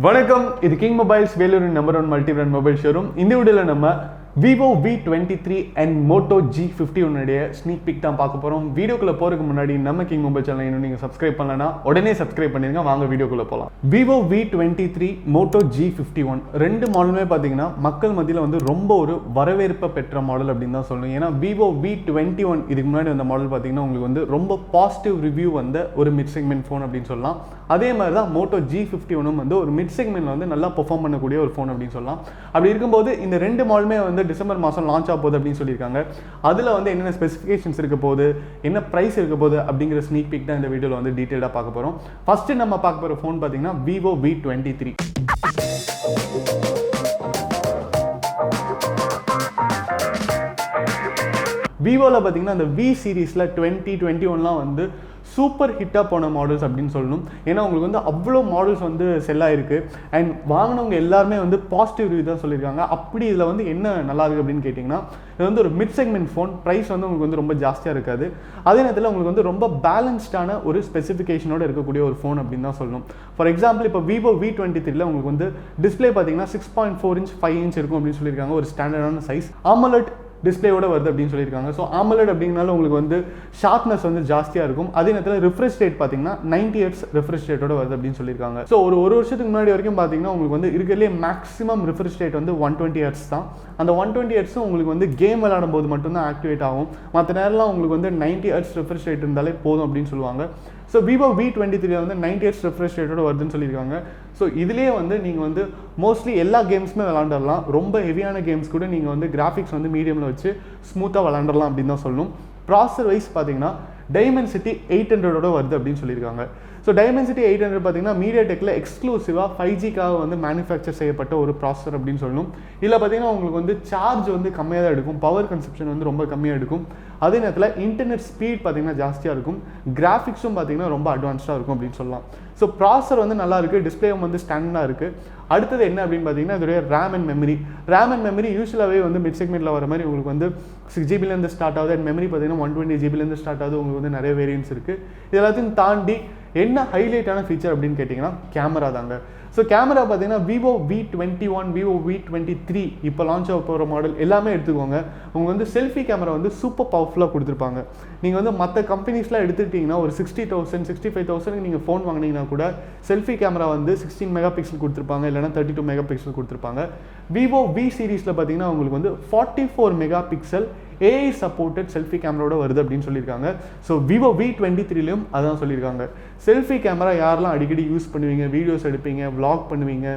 வணக்கம், இது King Mobiles வேலூரின் number 1 multi brand mobile showroom. இந்த வீடியோவில் நம்ம Vivo V23 and Moto G51 உடைய ஸ்னீக் பிக் தான் பார்க்க போகிறோம். வீடியோக்குள்ளே போகிறதுக்கு முன்னாடி நம்ம கிங் மொபைல் சேனல் இன்னும் நீங்கள் சப்ஸ்கிரைப் பண்ணலன்னா உடனே சப்ஸ்கிரைப் பண்ணிடுங்க. வாங்க வீடியோக்குள்ளே போகலாம். Vivo V23 Moto G51 ரெண்டு மாடலுமே பார்த்தீங்கன்னா மக்கள் மத்தியில் வந்து ரொம்ப ஒரு வரவேற்பை பெற்ற மாடல் அப்படின்னு தான் சொல்லணும். ஏன்னா Vivo V21 இதுக்கு முன்னாடி வந்த மாடல் பார்த்தீங்கன்னா உங்களுக்கு வந்து ரொம்ப பாசிட்டிவ் ரிவ்யூ வந்த ஒரு மிட் செக்மெண்ட் ஃபோன் அப்படின்னு சொல்லலாம். அதே மாதிரி தான் Moto G51 வந்து ஒரு மிட் செக்மெண்ட்ல வந்து நல்லா பெர்ஃபார்ம் பண்ணக்கூடிய ஒரு ஃபோன் அப்படின்னு சொல்லலாம். அப்படி இருக்கும்போது இந்த ரெண்டு மாடலுமே வந்து டிசம்பர் மாதம் லான்ச் ஆக போகுது அப்படின்னு சொல்லியிருக்காங்க. அதில் வந்து என்னென்ன ஸ்பெசிஃபிகேஷன்ஸ் இருக்க போகுது, என்ன ப்ரைஸ் இருக்க போகுது அப்படிங்கிற ஸ்னீக் பிக் தான் இந்த வீடியோவில் வந்து டீட்டெயிலாக பார்க்க போகிறோம். ஃபஸ்ட்டு நம்ம பார்க்க போகிற ஃபோன் பார்த்தீங்கன்னா Vivo V23. விவோவில் பார்த்தீங்கன்னா அந்த V சீரீஸில் 2021 வந்து சூப்பர் ஹிட்டாக போன மாடல்ஸ் அப்படின்னு சொல்லணும். ஏன்னா உங்களுக்கு வந்து அவ்வளோ மாடல்ஸ் வந்து செல் ஆகிருக்கு. அண்ட் வாங்கினவங்க எல்லாருமே வந்து பாசிட்டிவ் ரிவ்யூ தான் சொல்லியிருக்காங்க. அப்படி இதில் வந்து என்ன நல்லா இருக்குது அப்படின்னு கேட்டிங்கன்னா, இது வந்து ஒரு மிட் செக்மெண்ட் ஃபோன். ப்ரைஸ் வந்து உங்களுக்கு வந்து ரொம்ப ஜாஸ்தியாக இருக்காது. அதே நேரத்தில் உங்களுக்கு வந்து ரொம்ப பேலன்ஸ்டான ஒரு ஸ்பெசிஃபிகேஷனோடு இருக்கக்கூடிய ஒரு ஃபோன் அப்படின்னு தான் சொல்லணும். ஃபார் எக்ஸாம்பிள் இப்போ Vivo V23 உங்களுக்கு வந்து டிஸ்பிளே பார்த்தீங்கன்னா 6.4 inch 5 inch இருக்கும் அப்படின்னு சொல்லியிருக்காங்க. ஒரு ஸ்டாண்டர்டான சைஸ் AMOLED டிஸ்பிளேயோட வருது அப்படின்னு சொல்லியிருக்காங்க. ஸோ AMOLED அப்படிங்கனால உங்களுக்கு வந்து ஷார்ப்னஸ் வந்து ஜாஸ்தியாக இருக்கும். அதே நேரத்தில் ரிஃப்ரெஷ் ரேட் பார்த்தீங்கன்னா 90 Hz ரிஃப்ரெஷ் ரேட்டோட வருது அப்படின்னு சொல்லியிருக்காங்க. ஸோ ஒரு வருஷத்துக்கு முன்னாடி வரைக்கும் பார்த்தீங்கன்னா உங்களுக்கு வந்து இருக்கிறதுலே மேக்ஸிமம் ரிஃப்ரெஷ் ரேட் வந்து 120 Hz தான். அந்த 120 Hz உங்களுக்கு வந்து கேம் விளையாடும் போது மட்டும்தான் ஆக்டிவேட் ஆகும். மற்ற நேரம்லாம் உங்களுக்கு வந்து 90 Hz ரிஃப்ரெஷ் ரேட் இருந்தாலே போதும் அப்படின்னு சொல்லுவாங்க. ஸோ Vivo V23 வந்து 90 Hz ரிஃப்ரெஷ் ரேட்டோட வருதுன்னு சொல்லியிருக்காங்க. ஸோ இதுலேயே வந்து நீங்கள் வந்து மோஸ்ட்லி எல்லா கேம்ஸுமே விளாண்டரலாம். ரொம்ப ஹெவியான கேம்ஸ் கூட நீங்கள் வந்து கிராஃபிக்ஸ் வந்து மீடியமில் வச்சு ஸ்மூத்தாக விளாண்டரலாம் அப்படின்னு தான் சொல்லணும். ப்ராசஸர் வைஸ் பார்த்தீங்கன்னா Dimensity 800 வருது அப்படின்னு சொல்லியிருக்காங்க. ஸோ Dimensity 800 பார்த்தீங்கன்னா மீடியாடெக்கில் எக்ஸ்க்ளூசிவாக 5Gக்காக வந்து மேனுஃபேக்சர் செய்யப்பட்ட ஒரு ப்ராசஸர் அப்படின்னு சொல்லணும். இதில் பார்த்தீங்கன்னா உங்களுக்கு வந்து சார்ஜ் வந்து கம்மியாக தான் எடுக்கும். பவர் கன்சப்ஷன் வந்து ரொம்ப கம்மியாக எடுக்கும். அதே நேரத்தில் இன்டர்நெட் ஸ்பீட் பார்த்தீங்கன்னா ஜாஸ்தியாக இருக்கும். கிராஃபிக்ஸும் பார்த்தீங்கன்னா ரொம்ப அட்வான்ஸ்டாக இருக்கும் அப்படின்னு சொல்லலாம். ஸோ ப்ராசஸர் வந்து நல்லா இருக்குது. டிஸ்பிளேவும் வந்து ஸ்டாண்டர்டாக இருக்குது. அடுத்தது என்ன அப்படின்னு பார்த்தீங்கன்னா இதோடைய ரேம் அண்ட் மெமரி யூஸ்வலாகவே வந்து மிட் செக்மெண்ட்டில் வர மாதிரி உங்களுக்கு வந்து 6GB ஸ்டார்ட் ஆகுது. அண்ட் மெமரி பார்த்தீங்கன்னா 120GB ஸ்டார்ட் ஆகுது. உங்களுக்கு வந்து நிறைய வேரியன்ஸ் இருக்குது. இது எல்லாத்தையும் தாண்டி என்ன ஹைலைட்டான ஃபீச்சர் அப்படின்னு கேட்டிங்கன்னா கேமரா தாங்க. ஸோ கேமரா பார்த்தீங்கன்னா Vivo V21, Vivo V23 இப்போ லான்ச் ஆக போகிற மாடல் எல்லாமே எடுத்துக்கோங்க. உங்களுக்கு வந்து செல்ஃபி கேமரா வந்து சூப்பர் பவர்ஃபுல்லாக கொடுத்துருப்பாங்க. நீங்கள் வந்து மற்ற கம்பெனிஸ்லாம் எடுத்துக்கிட்டிங்கன்னா ஒரு 60,000 65,000 நீங்கள் ஃபோன் வாங்கினீங்கன்னா கூட செல்ஃபி கேமரா வந்து 16 MP கொடுத்துருப்பாங்க, இல்லைனா 32 MP கொடுத்துருப்பாங்க. Vivo V சீரீஸில் பார்த்தீங்கன்னா உங்களுக்கு வந்து 44 MP AI சப்போர்ட்டட் செல்ஃபி கேமராவோட வருது அப்படின்னு சொல்லியிருக்காங்க. ஸோ Vivo V23லையும் அதான் சொல்லியிருக்காங்க. செல்ஃபி கேமரா யாரெல்லாம் அடிக்கடி யூஸ் பண்ணுவீங்க, வீடியோஸ் எடுப்பீங்க, vlog பண்ணுவீங்க,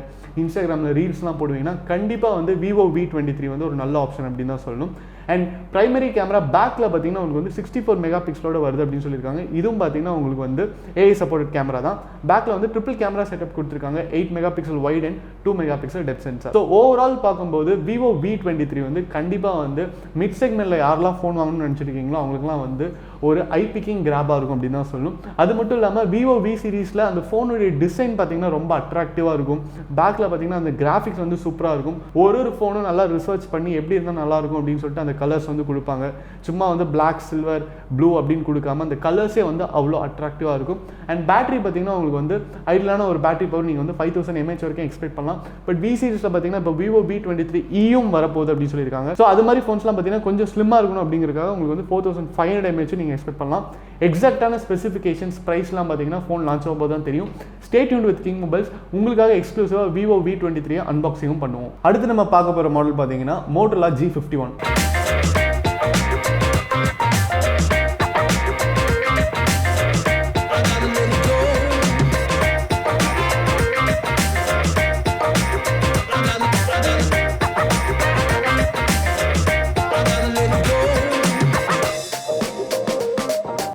இன்ஸ்டாகிராமில் ரீல்ஸ்லாம் போடுவீங்கன்னா கண்டிப்பாக வந்து Vivo V23 வந்து ஒரு நல்ல ஆப்ஷன் அப்படின்னு தான் சொல்லணும். அண்ட் பிரைமரி கேமரா பேக்கில் பார்த்தீங்கன்னா உங்களுக்கு வந்து 64 MP வருது அப்படின்னு சொல்லியிருக்காங்க. இதுவும் பார்த்தீங்கன்னா உங்களுக்கு வந்து AI சப்போர்ட்டட் கேமரா தான். பேக்கில் வந்து ட்ரிபிள் கேமரா செட்டப் கொடுத்துருக்காங்க. 8 MP wide and 2 MP depth sensor. So overall பார்க்கும்போது Vivo V23 வந்து கண்டிப்பாக வந்து மிட் செக்மெண்ட்டில் யாரெல்லாம் ஃபோன் வாங்கணும்னு நினச்சிருக்கீங்களோ அவங்களுக்குலாம் வந்து ஒரு ஐ பிக்கிங் கிராபாக இருக்கும் அப்படின்னு தான் சொல்லணும். அது மட்டும் இல்லாமல் Vivo V சீரீஸில் அந்த ஃபோனுடைய டிசைன் பார்த்தீங்கன்னா ரொம்ப அட்ராக்டிவாக இருக்கும். பேக்கில் பார்த்தீங்கன்னா அந்த கிராஃபிக்ஸ் வந்து சூப்பராக இருக்கும். ஒரு ஃபோனும் நல்லா ரிசர்ச் பண்ணி எப்படி இருந்தால் நல்லாயிருக்கும் அப்படின்னு சொல்லிட்டு அந்த கலர்ஸ் வந்து கொடுப்பாங்க. சும்மா வந்து பிளாக், சில்வர், ப்ளூ அப்படின்னு கொடுக்காம அந்த கலர்ஸே வந்து அவ்வளோ அட்ராக்டிவாக இருக்கும். அண்ட் பேட்டரி பார்த்தீங்கன்னா உங்களுக்கு வந்து ஐடியலான ஒரு பேட்டரி பவர் நீங்கள் வந்து 5000 mAh வரைக்கும் எக்ஸ்பெக்ட் பண்ணலாம். பட் V சீரீஸில் பார்த்தீங்கன்னா இப்போ Vivo V23 வரப்போகுது அப்படின்னு சொல்லியிருக்காங்க. ஸோ அது மாதிரி ஃபோன்ஸ்லாம் பார்த்தீங்கன்னா கொஞ்சம் ஸ்லிம்மாக இருக்கணும் அப்படிங்கிறதுக்காக உங்களுக்கு வந்து 4500 mAh நீங்கள் எக்ஸ்பெக்ட் பண்ணலாம். எக்ஸாக்டான ஸ்பெசிஃபிகேஷன்ஸ் ப்ரைஸ்லாம் பார்த்தீங்கன்னா ஃபோன் லான்ச் ஆகும்போது தான் தெரியும். Stay tuned with king mobiles. உங்களுக்காக எக்ஸ்க்ளூசிவாக Vivo V23 அன்பாக்சிங்கும் பண்ணுவோம். அடுத்து நம்ம பார்க்க போகிற மாடல் பார்த்தீங்கன்னா Moto G51.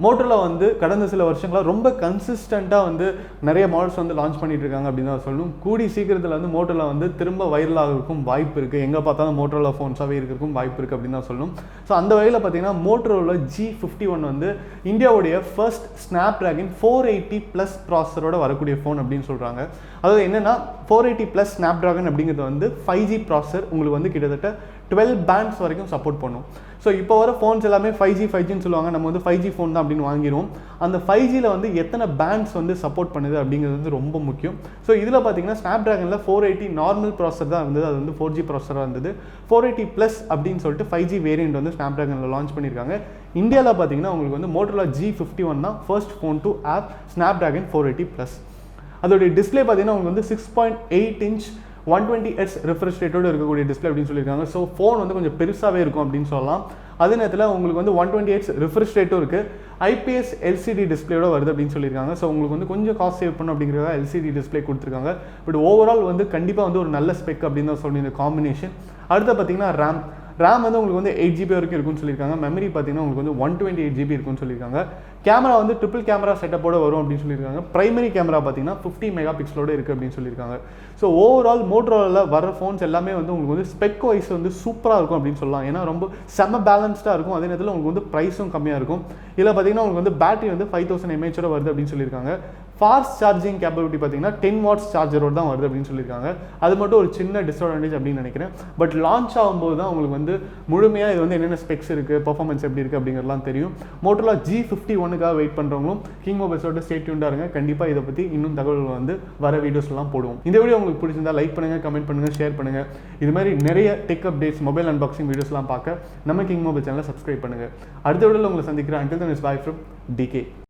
மோட்டோவில் வந்து கடந்த சில வருஷங்களாக ரொம்ப கன்சிஸ்டண்ட்டாக வந்து நிறைய மாடல்ஸ் வந்து லான்ச் பண்ணிட்டு இருக்காங்க அப்படின்னு தான் சொல்லணும். கூடி சீக்கிரத்தில் வந்து மோட்டோவில் வந்து திரும்ப வைரலாக இருக்கும் வாய்ப்பு இருக்குது. எங்கே பார்த்தாலும் மோட்டோவில் ஃபோன்ஸாகவே இருக்கிறதுக்கும் வாய்ப்பு இருக்குது அப்படின்னு தான் சொல்லணும். ஸோ அந்த வகையில் பார்த்தீங்கன்னா மோட்டோவில் G51 வந்து இந்தியாவுடைய ஃபர்ஸ்ட் Snapdragon 480+ ப்ராசஸரோட வரக்கூடிய ஃபோன் அப்படின்னு சொல்கிறாங்க. அதாவது என்னென்னா 480+ Snapdragon அப்படிங்கிறது வந்து 5G ப்ராசஸர் உங்களுக்கு வந்து கிட்டத்தட்ட 12 பேண்ட்ஸ் வரைக்கும் சப்போர்ட் பண்ணும். ஸோ இப்போ வர ஃபோன்ஸ் எல்லாமே 5Gன்னு சொல்லுவாங்க, நம்ம வந்து 5G ஃபோன் தான் அப்படின்னு வாங்கிடுவோம். அந்த 5Gயில் வந்து எத்தனை பேண்ட்ஸ் வந்து சப்போர்ட் பண்ணுது அப்படிங்கிறது வந்து ரொம்ப முக்கியம். ஸோ இதில் பார்த்தீங்கன்னா ஸ்னாப் ட்ராகனில் 480 நார்மல் ப்ராசஸர் தான் இருந்தது, அது வந்து 4G ப்ராசஸராக இருந்தது. 480+ அப்படின்னு சொல்லிட்டு 5G வேரியண்ட் வந்து ஸ்னாப் ட்ராகனில் லான்ச் பண்ணியிருக்காங்க. இந்தியாவில் பார்த்தீங்கன்னா உங்களுக்கு வந்து மோட்டோரோலா G51 தான் first phone to have Snapdragon 480+. அதோடைய டிஸ்பிளே பார்த்தீங்கன்னா உங்களுக்கு வந்து 6.8 இன்ச் 120Hz ரிஃப்ரெஷ் ரேட்டோடு இருக்கக்கூடிய டிஸ்பிளே அப்படின்னு சொல்லியிருக்காங்க. ஸோ ஃபோன் வந்து கொஞ்சம் பெருசாகவே இருக்கும் அப்படின்னு சொல்லலாம். அதே நேரத்தில் உங்களுக்கு வந்து 120Hz ரிஃப்ரெஷ் ரேட்டும் இருக்குது, IPS LCD டிஸ்பிளேயோட வருது அப்படின்னு சொல்லியிருக்காங்க. ஸோ உங்களுக்கு வந்து கொஞ்சம் காஸ்ட் சேவ் பண்ணும் அப்படிங்கிறத LCD டிஸ்பிளே கொடுத்துருக்காங்க. பட் ஓவரால் வந்து கண்டிப்பாக வந்து ஒரு நல்ல ஸ்பெக் அப்படின்னு தான் சொல்லணும் இந்த காம்பினேஷன். அடுத்து பார்த்தீங்கன்னா ரேம் வந்து உங்களுக்கு வந்து 8GB வரைக்கும் இருக்குன்னு சொல்லியிருக்காங்க. மெமரி பார்த்தீங்கன்னா உங்களுக்கு வந்து 128GB இருக்குன்னு சொல்லியிருக்காங்க. கேமரா வந்து ட்ரிபிள் கேமரா செட்டப்போட வரும் அப்படின்னு சொல்லியிருக்காங்க. பிரைமரி கேமரா பார்த்தீங்கன்னா 50 மெகாபிக்சலோட இருக்குது அப்படின்னு சொல்லியிருக்காங்க. ஸோ ஓவரால் மோட்டோரோலாவில் வர ஃபோன்ஸ் எல்லாமே வந்து உங்களுக்கு வந்து ஸ்பெக் வைஸ் வந்து சூப்பராக இருக்கும் அப்படின்னு சொல்லலாம். ஏன்னா ரொம்ப செம்ம பேலன்ஸ்டாக இருக்கும். அதே நேரத்தில் உங்களுக்கு வந்து ப்ரைஸும் கம்மியாக இருக்கும். இதில் பார்த்தீங்கன்னா உங்களுக்கு வந்து பேட்டரி வந்து 5000 mAh வருது அப்படின்னு சொல்லியிருக்காங்க. ஃபாஸ்ட் சார்ஜிங் கேப்பபிலிட்டி பார்த்தீங்கன்னா 10 watts சார்ஜரோடு தான் வருது அப்படின்னு சொல்லியிருக்காங்க. அது மட்டும் ஒரு சின்ன டிஸ்அட்வான்டேஜ் அப்படின்னு நினைக்கிறேன். பட் லான்ச் ஆகும்போது தான் உங்களுக்கு வந்து முழுமையாக இது வந்து என்னென்ன ஸ்பெக்ஸ் இருக்குது, பர்ஃபார்மன்ஸ் எப்படி இருக்குது அப்படிங்கிறதுலாம் தெரியும். மோட்டோரோலா G51க்காக வெயிட் பண்ணுறவங்களும் கிங் மொபைல்ஸோட ஸ்டே டியூன்டாக இருங்க. கண்டிப்பாக இதை பற்றி இன்னும் தகவல்கள் வந்து வர வீடியோஸ்லாம் போடுவோம். இந்த வீடியோ உங்களுக்கு பிடிச்சிருந்தா லைக் பண்ணுங்கள், கமெண்ட் பண்ணுங்கள், ஷேர் பண்ணுங்கள். இது மாதிரி நிறைய டெக் அப்டேட்ஸ், மொபைல் அன்பாக்சிங் வீடியோஸ்லாம் பார்க்க நம்ம கிங் மொபைல் சேனலை சப்ஸ்கிரைப் பண்ணுங்கள். அடுத்த வீடியோவில் உங்களை சந்திக்கிறேன். Until then, it's bye from DK.